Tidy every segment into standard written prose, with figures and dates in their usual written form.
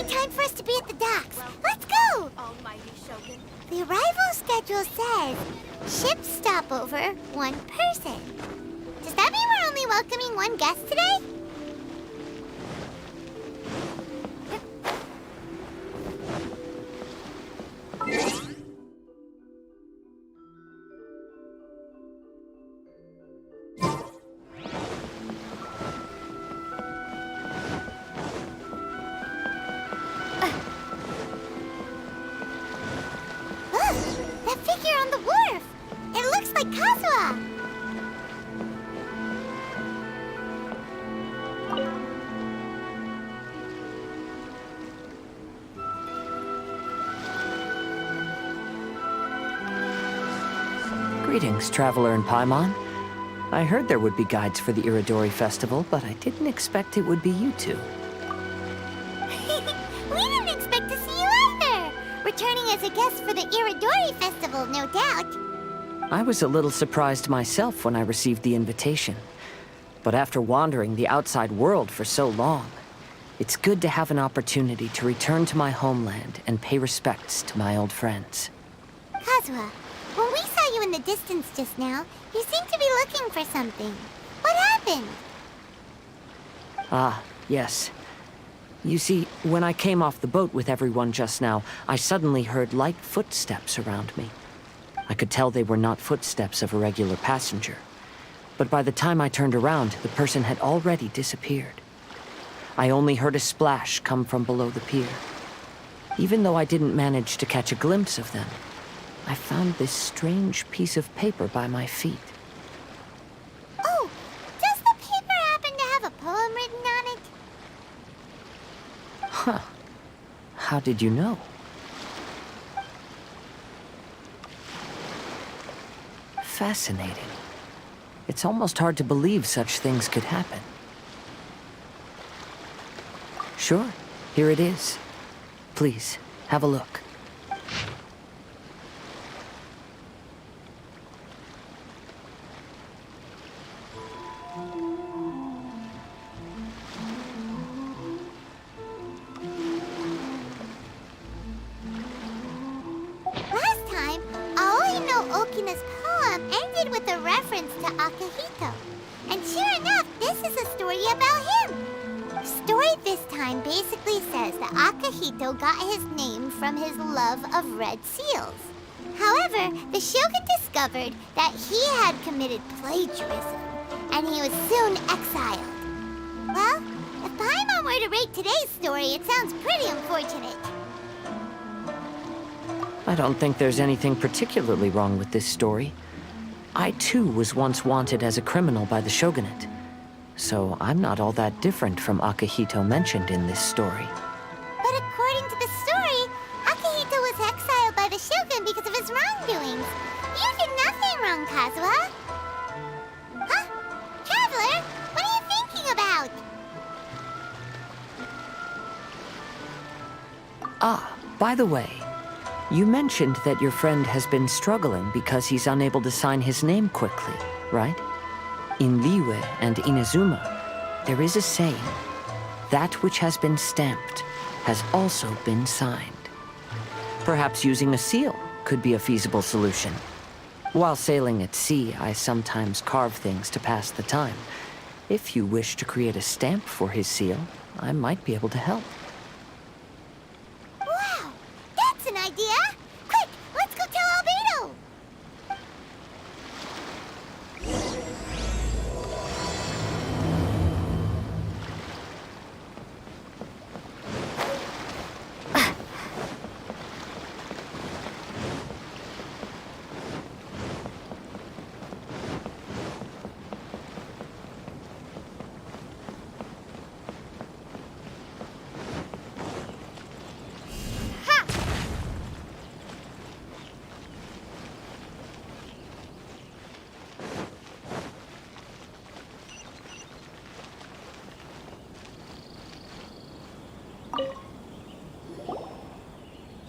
Finally time for us to be at the docks. Let's go! Almighty Shogun. The arrival schedule says ship stopover, 1 person. Does that mean we're only welcoming 1 guest today? That figure on the wharf! It looks like Kazuha! Greetings, traveler in Paimon. I heard there would be guides for the Iridori Festival, but I didn't expect it would be you two. We didn't expect to see you either! Returning as a guest for the Iridori Festival, no doubt. I was a little surprised myself when I received the invitation. But after wandering the outside world for so long, it's good to have an opportunity to return to my homeland and pay respects to my old friends. Kazuha, when we saw you in the distance just now, you seemed to be looking for something. What happened? Ah, yes. You see, when I came off the boat with everyone just now, I suddenly heard light footsteps around me. I could tell they were not footsteps of a regular passenger. But by the time I turned around, the person had already disappeared. I only heard a splash come from below the pier. Even though I didn't manage to catch a glimpse of them, I found this strange piece of paper by my feet. Oh, does the paper happen to have a poem written on it? Huh. How did you know? Fascinating. It's almost hard to believe such things could happen. Sure, here it is. Please, have a look. Last time, Aoi no Okina's poem ended with a reference to Akihito. And sure enough, this is a story about him. The story this time basically says that Akihito got his name from his love of red seals. However, the Shogun discovered that he had committed plagiarism, and he was soon exiled. Well, if Paimon were to rate today's story, it sounds pretty unfortunate. I don't think there's anything particularly wrong with this story. I too was once wanted as a criminal by the shogunate. So I'm not all that different from Akihito mentioned in this story. But according to the story, Akihito was exiled by the Shogun because of his wrongdoings. You did nothing wrong, Kazuha. Huh? Traveler, what are you thinking about? Ah, by the way, you mentioned that your friend has been struggling because he's unable to sign his name quickly, right? In Liyue and Inazuma, there is a saying, that which has been stamped has also been signed. Perhaps using a seal could be a feasible solution. While sailing at sea, I sometimes carve things to pass the time. If you wish to create a stamp for his seal, I might be able to help. Wow, that's an idea! Quick, let's go tell Albedo!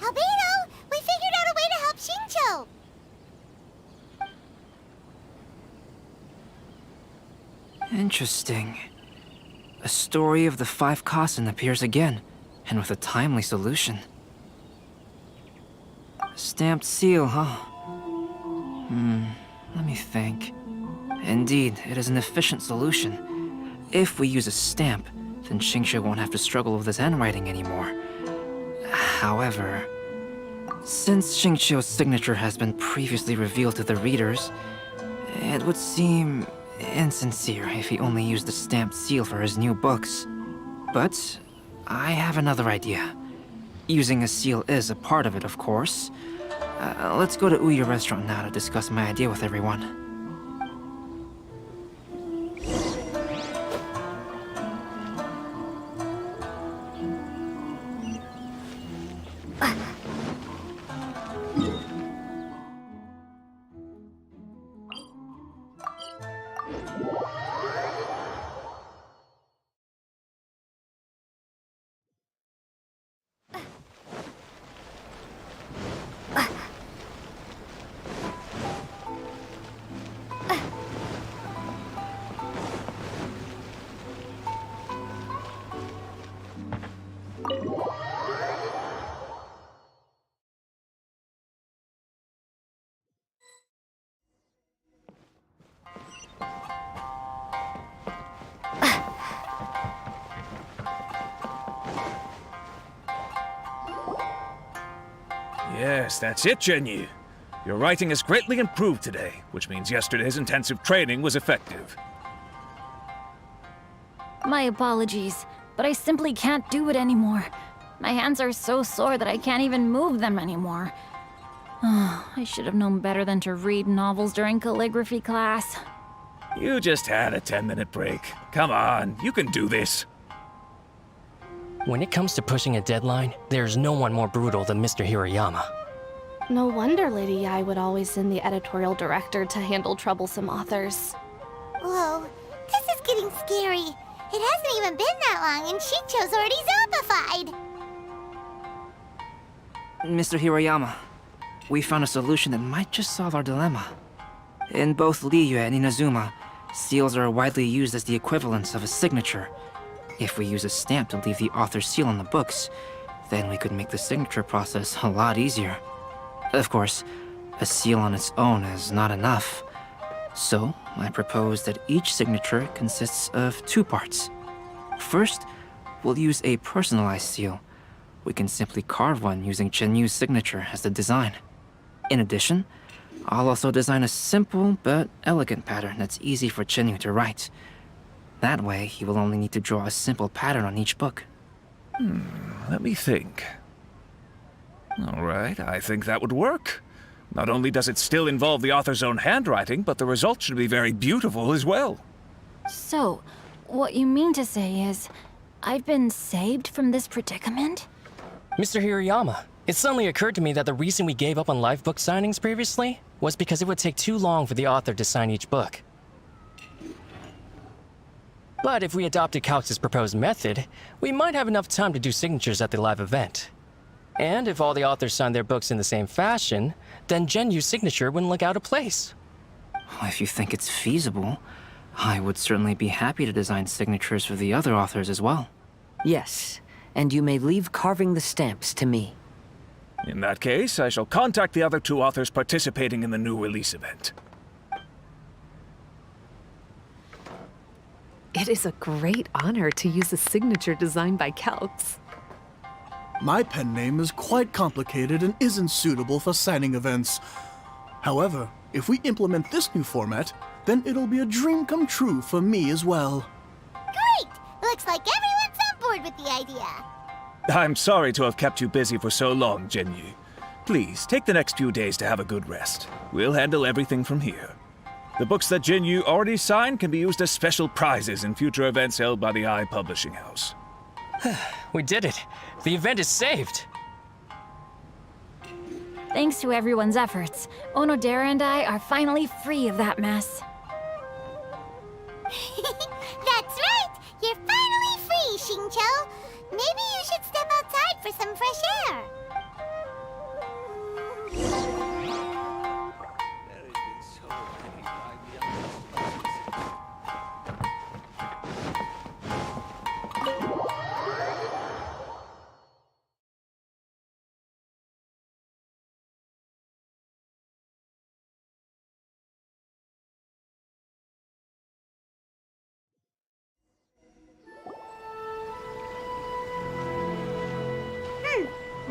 Albedo, we figured out a way to help Shinjo! Interesting. A story of the 5 Kasen appears again. and with a timely solution. Stamped seal, huh? Let me think. Indeed, it is an efficient solution. If we use a stamp, then Xingqiu won't have to struggle with his handwriting anymore. However, since Xingqiu's signature has been previously revealed to the readers, it would seem insincere if he only used the stamped seal for his new books. But I have another idea. Using a seal is a part of it, of course. Let's go to Ouya restaurant now to discuss my idea with everyone. Yes, that's it, Jinyu. Your writing has greatly improved today, which means yesterday's intensive training was effective. My apologies, but I simply can't do it anymore. My hands are so sore that I can't even move them anymore. I should have known better than to read novels during calligraphy class. You just had a 10-minute break. Come on, you can do this. When it comes to pushing a deadline, there's no one more brutal than Mr. Hirayama. No wonder Lady Yai would always send the editorial director to handle troublesome authors. Whoa, this is getting scary. It hasn't even been that long and Shincho's already zombified. Mr. Hirayama, we found a solution that might just solve our dilemma. In both Liyue and Inazuma, seals are widely used as the equivalents of a signature. If we use a stamp to leave the author's seal on the books, then we could make the signature process a lot easier. Of course, a seal on its own is not enough. So, I propose that each signature consists of two parts. First, we'll use a personalized seal. We can simply carve one using Chenyu's signature as the design. In addition, I'll also design a simple but elegant pattern that's easy for Chenyu to write. That way, he will only need to draw a simple pattern on each book. Let me think. All right, I think that would work. Not only does it still involve the author's own handwriting, but the result should be very beautiful as well. So, what you mean to say is, I've been saved from this predicament? Mr. Hirayama, it suddenly occurred to me that the reason we gave up on live book signings previously was because it would take too long for the author to sign each book. But if we adopted Calx's proposed method, we might have enough time to do signatures at the live event. And if all the authors signed their books in the same fashion, then Genyu's signature wouldn't look out of place. If you think it's feasible, I would certainly be happy to design signatures for the other authors as well. Yes, and you may leave carving the stamps to me. In that case, I shall contact the other two authors participating in the new release event. It is a great honor to use a signature designed by Calx. My pen name is quite complicated and isn't suitable for signing events. However, if we implement this new format, then it'll be a dream come true for me as well. Great! Looks like everyone's on board with the idea. I'm sorry to have kept you busy for so long, Jinyu. Please, take the next few days to have a good rest. We'll handle everything from here. The books that Jinyu already signed can be used as special prizes in future events held by the Eye Publishing House. We did it! The event is saved! Thanks to everyone's efforts, Onodera and I are finally free of that mess. That's right! You're finally free, Xingqiu! Maybe you should step outside for some fresh air.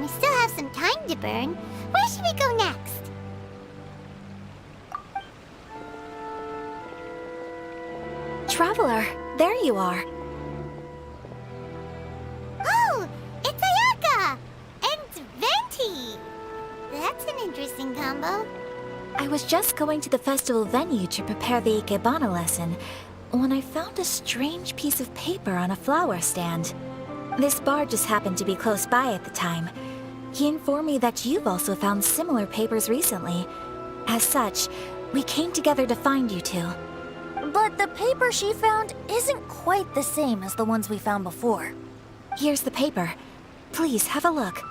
We still have some time to burn. Where should we go next? Traveler, there you are. Oh, it's Ayaka! And Venti! That's an interesting combo. I was just going to the festival venue to prepare the Ikebana lesson when I found a strange piece of paper on a flower stand. This bard just happened to be close by at the time. He informed me that you've also found similar papers recently. As such, we came together to find you two. But the paper she found isn't quite the same as the ones we found before. Here's the paper. Please, have a look.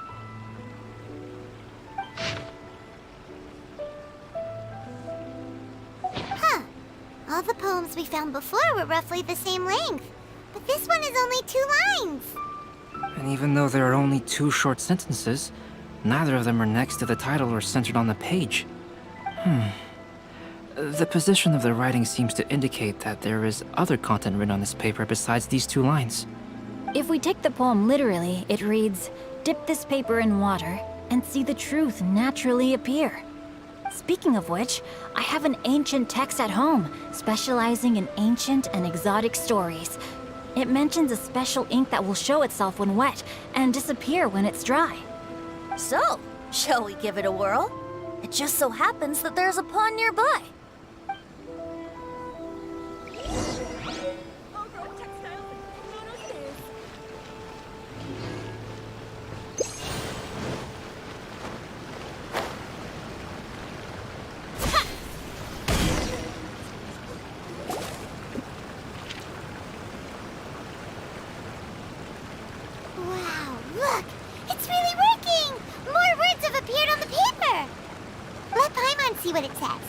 Huh. All the poems we found before were roughly the same length. But this one is only 2 lines. And even though there are only 2 short sentences, neither of them are next to the title or centered on the page. The position of the writing seems to indicate that there is other content written on this paper besides these 2 lines. If we take the poem literally, it reads, "Dip this paper in water and see the truth naturally appear." Speaking of which, I have an ancient text at home, specializing in ancient and exotic stories. It mentions a special ink that will show itself when wet and disappear when it's dry. So, shall we give it a whirl? It just so happens that there's a pond nearby. Wow, look! It's really working! More words have appeared on the paper! Let Paimon see what it says.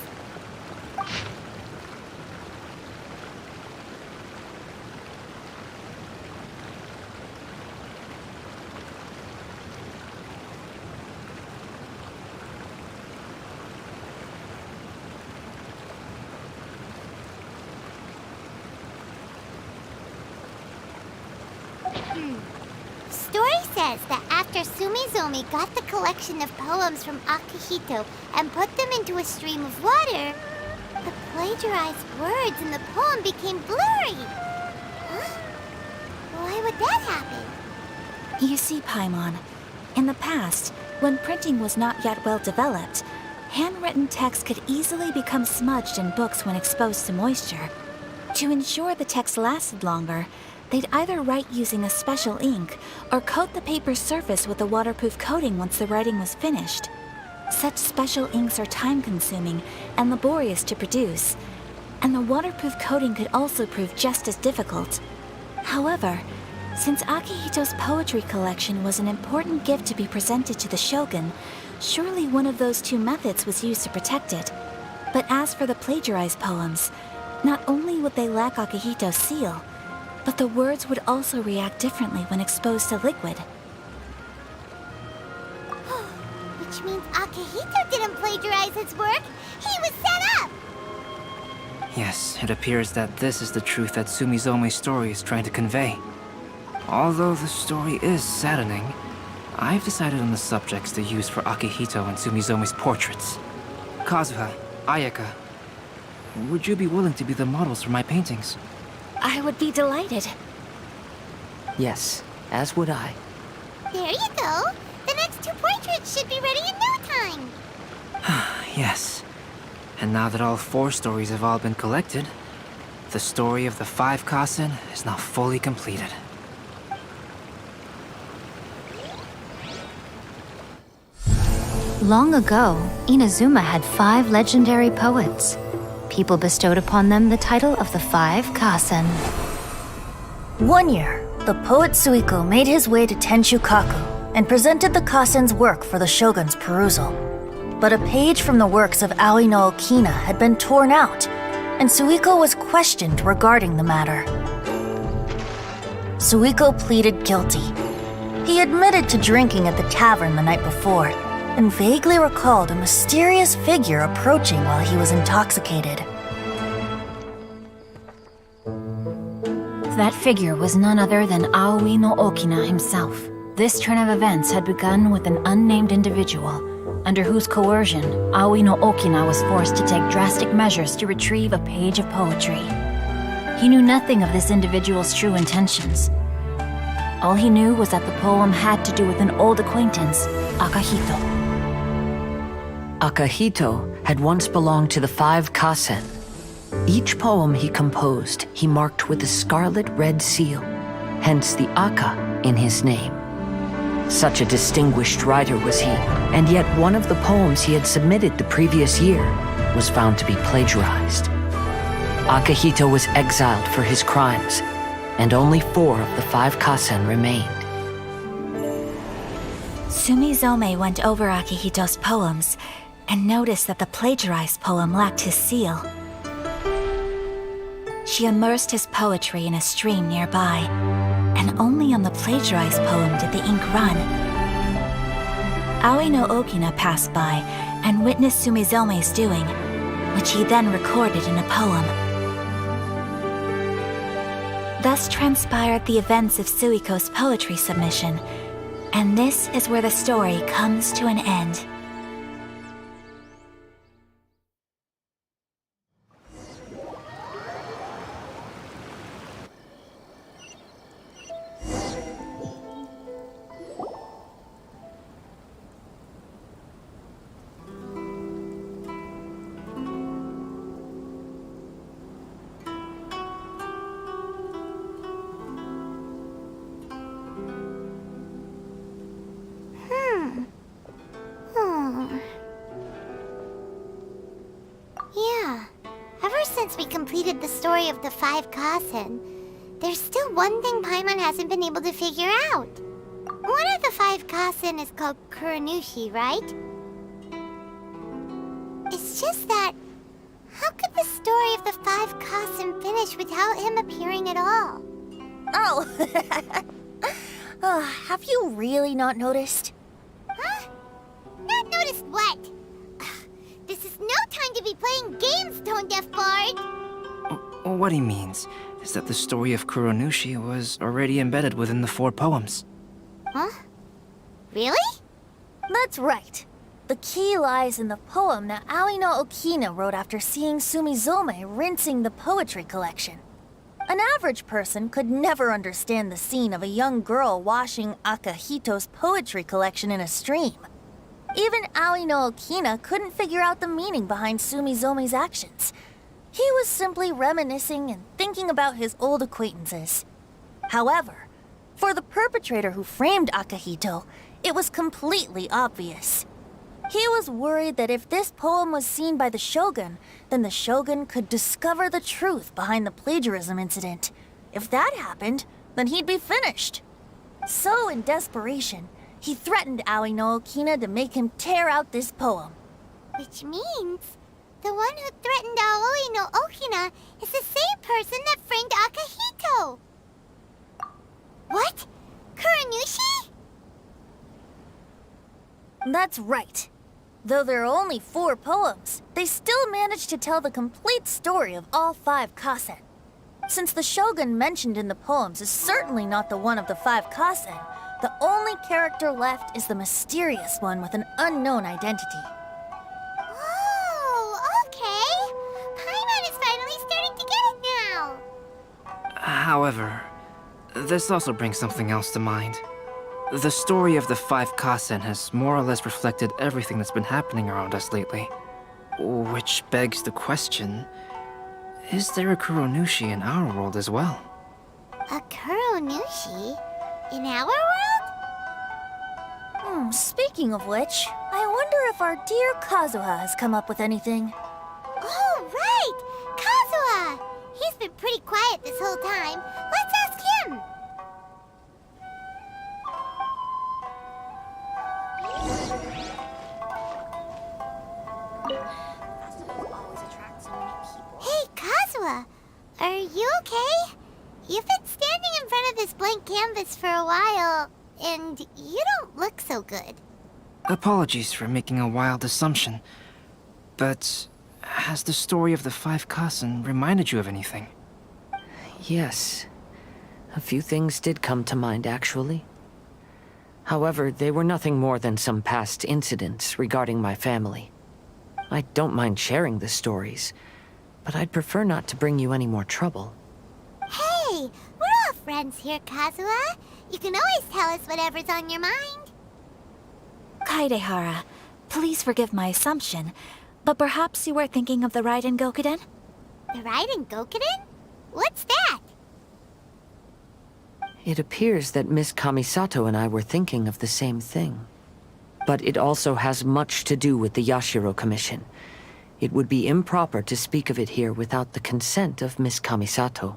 Story says that after Sumizomi got the collection of poems from Akihito and put them into a stream of water, the plagiarized words in the poem became blurry. Huh? Why would that happen? You see, Paimon, in the past, when printing was not yet well developed, handwritten text could easily become smudged in books when exposed to moisture. To ensure the text lasted longer, they'd either write using a special ink or coat the paper's surface with a waterproof coating once the writing was finished. Such special inks are time-consuming and laborious to produce, and the waterproof coating could also prove just as difficult. However, since Akihito's poetry collection was an important gift to be presented to the shogun, surely one of those 2 methods was used to protect it. But as for the plagiarized poems, not only would they lack Akihito's seal, but the words would also react differently when exposed to liquid. Which means Akihito didn't plagiarize his work. He was set up! Yes, it appears that this is the truth that Sumizome's story is trying to convey. Although the story is saddening, I've decided on the subjects to use for Akihito and Sumizome's portraits. Kazuha, Ayaka, would you be willing to be the models for my paintings? I would be delighted. Yes, as would I. There you go. The next 2 portraits should be ready in no time. Yes. And now that all 4 stories have all been collected, the story of the 5 Kasen is now fully completed. Long ago, Inazuma had 5 legendary poets. People bestowed upon them the title of the 5 Kasen. One year, the poet Suiko made his way to Tenshukaku and presented the Kasen's work for the shogun's perusal. But a page from the works of Aoi no Okina had been torn out, and Suiko was questioned regarding the matter. Suiko pleaded guilty. He admitted to drinking at the tavern the night before, and vaguely recalled a mysterious figure approaching while he was intoxicated. That figure was none other than Aoi no Okina himself. This train of events had begun with an unnamed individual, under whose coercion, Aoi no Okina was forced to take drastic measures to retrieve a page of poetry. He knew nothing of this individual's true intentions. All he knew was that the poem had to do with an old acquaintance, Akahito. Akahito had once belonged to the 5 Kasen. Each poem he composed, he marked with a scarlet red seal, hence the Aka in his name. Such a distinguished writer was he, and yet one of the poems he had submitted the previous year was found to be plagiarized. Akahito was exiled for his crimes, and only 4 of the 5 Kasen remained. Sumizome went over Akihito's poems and noticed that the plagiarized poem lacked his seal. She immersed his poetry in a stream nearby, and only on the plagiarized poem did the ink run. Aoi no Okina passed by and witnessed Sumizome's doing, which he then recorded in a poem. Thus transpired the events of Suiko's poetry submission, and this is where the story comes to an end. Yeah. Ever since we completed the story of the 5 Kasen, there's still one thing Paimon hasn't been able to figure out. One of the 5 Kasen is called Kuranushi, right? It's just that, how could the story of the 5 Kasen finish without him appearing at all? Oh, have you really not noticed? Huh? Not noticed what? This is no time to be playing games, Tone Deaf Bard! What he means is that the story of Kuronushi was already embedded within the 4 poems. Huh? Really? That's right. The key lies in the poem that Aoi no Okina wrote after seeing Sumizome rinsing the poetry collection. An average person could never understand the scene of a young girl washing Akahito's poetry collection in a stream. Even Aoi no Okina couldn't figure out the meaning behind Sumizome's actions. He was simply reminiscing and thinking about his old acquaintances. However, for the perpetrator who framed Akahito, it was completely obvious. He was worried that if this poem was seen by the Shogun, then the Shogun could discover the truth behind the plagiarism incident. If that happened, then he'd be finished. So in desperation, he threatened Aoi no Okina to make him tear out this poem. Which means the one who threatened Aoi no Okina is the same person that framed Akahito. What? Kuranushi? That's right. Though there are only 4 poems, they still managed to tell the complete story of all 5 Kasen. Since the Shogun mentioned in the poems is certainly not the one of the 5 Kasen, the only character left is the mysterious one with an unknown identity. Oh, okay. Paimon is finally starting to get it now. However, this also brings something else to mind. The story of the 5 Kasen has more or less reflected everything that's been happening around us lately. Which begs the question, is there a Kuronushi in our world as well? A Kuranushi? In our world? Speaking of which, I wonder if our dear Kazuha has come up with anything. Oh, right! Kazuha! He's been pretty quiet this whole time. Let's ask him! Hey, Kazuha! Are you okay? You've been standing in front of this blank canvas for a while, and you don't look so good. Apologies for making a wild assumption, but has the story of the 5 Kasen reminded you of anything? Yes. A few things did come to mind, actually. However, they were nothing more than some past incidents regarding my family. I don't mind sharing the stories, but I'd prefer not to bring you any more trouble. Hey, we're all friends here, Kazuha. You can always tell us whatever's on your mind. Kaidehara, please forgive my assumption, but perhaps you were thinking of the Raiden Gokuden? The Raiden Gokuden? What's that? It appears that Miss Kamisato and I were thinking of the same thing. But it also has much to do with the Yashiro Commission. It would be improper to speak of it here without the consent of Miss Kamisato.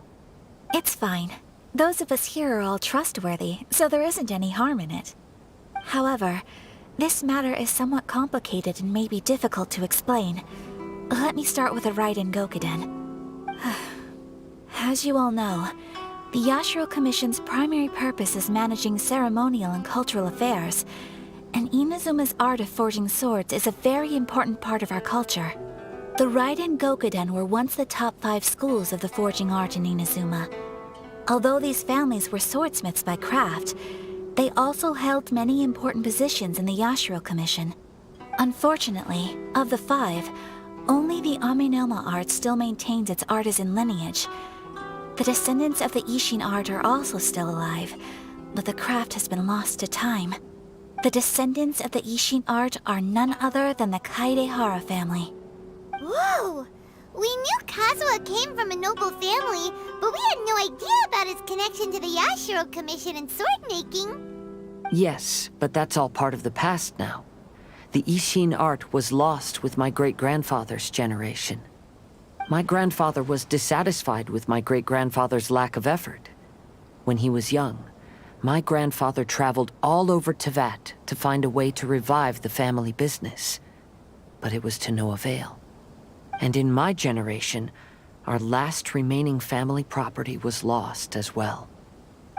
It's fine. Those of us here are all trustworthy, so there isn't any harm in it. However, this matter is somewhat complicated and may be difficult to explain. Let me start with the Raiden Gokuden. As you all know, the Yashiro Commission's primary purpose is managing ceremonial and cultural affairs, and Inazuma's art of forging swords is a very important part of our culture. The Raiden Gokuden were once the top 5 schools of the forging art in Inazuma. Although these families were swordsmiths by craft, they also held many important positions in the Yashiro Commission. Unfortunately, of the 5, only the Aminoma art still maintains its artisan lineage. The descendants of the Ishin art are also still alive, but the craft has been lost to time. The descendants of the Ishin art are none other than the Kaidehara family. Whoa! We knew Kazuha came from a noble family, but we had no idea about his connection to the Yashiro Commission and sword making. Yes, but that's all part of the past now. The Ishin art was lost with my great-grandfather's generation. My grandfather was dissatisfied with my great-grandfather's lack of effort. When he was young, my grandfather traveled all over Teyvat to find a way to revive the family business. But it was to no avail. And in my generation, our last remaining family property was lost as well.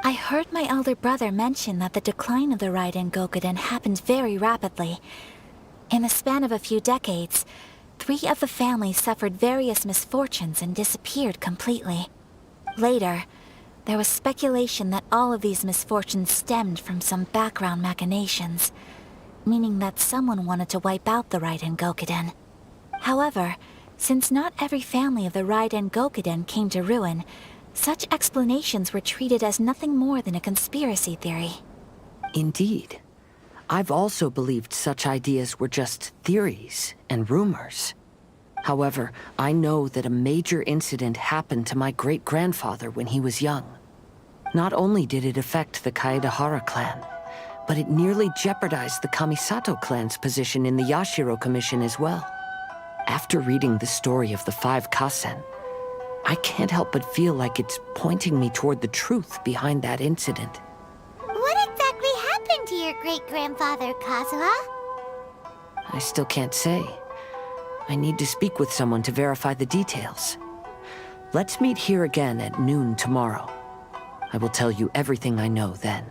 I heard my elder brother mention that the decline of the Raiden Gokuden happened very rapidly. In the span of a few decades, 3 of the families suffered various misfortunes and disappeared completely. Later, there was speculation that all of these misfortunes stemmed from some background machinations, meaning that someone wanted to wipe out the Raiden Gokuden. However, since not every family of the Raiden Gokuden came to ruin, such explanations were treated as nothing more than a conspiracy theory. Indeed. I've also believed such ideas were just theories and rumors. However, I know that a major incident happened to my great-grandfather when he was young. Not only did it affect the Kaedehara clan, but it nearly jeopardized the Kamisato clan's position in the Yashiro Commission as well. After reading the story of the 5 Kasen, I can't help but feel like it's pointing me toward the truth behind that incident. What exactly happened to your great-grandfather, Kazuha? I still can't say. I need to speak with someone to verify the details. Let's meet here again at noon tomorrow. I will tell you everything I know then.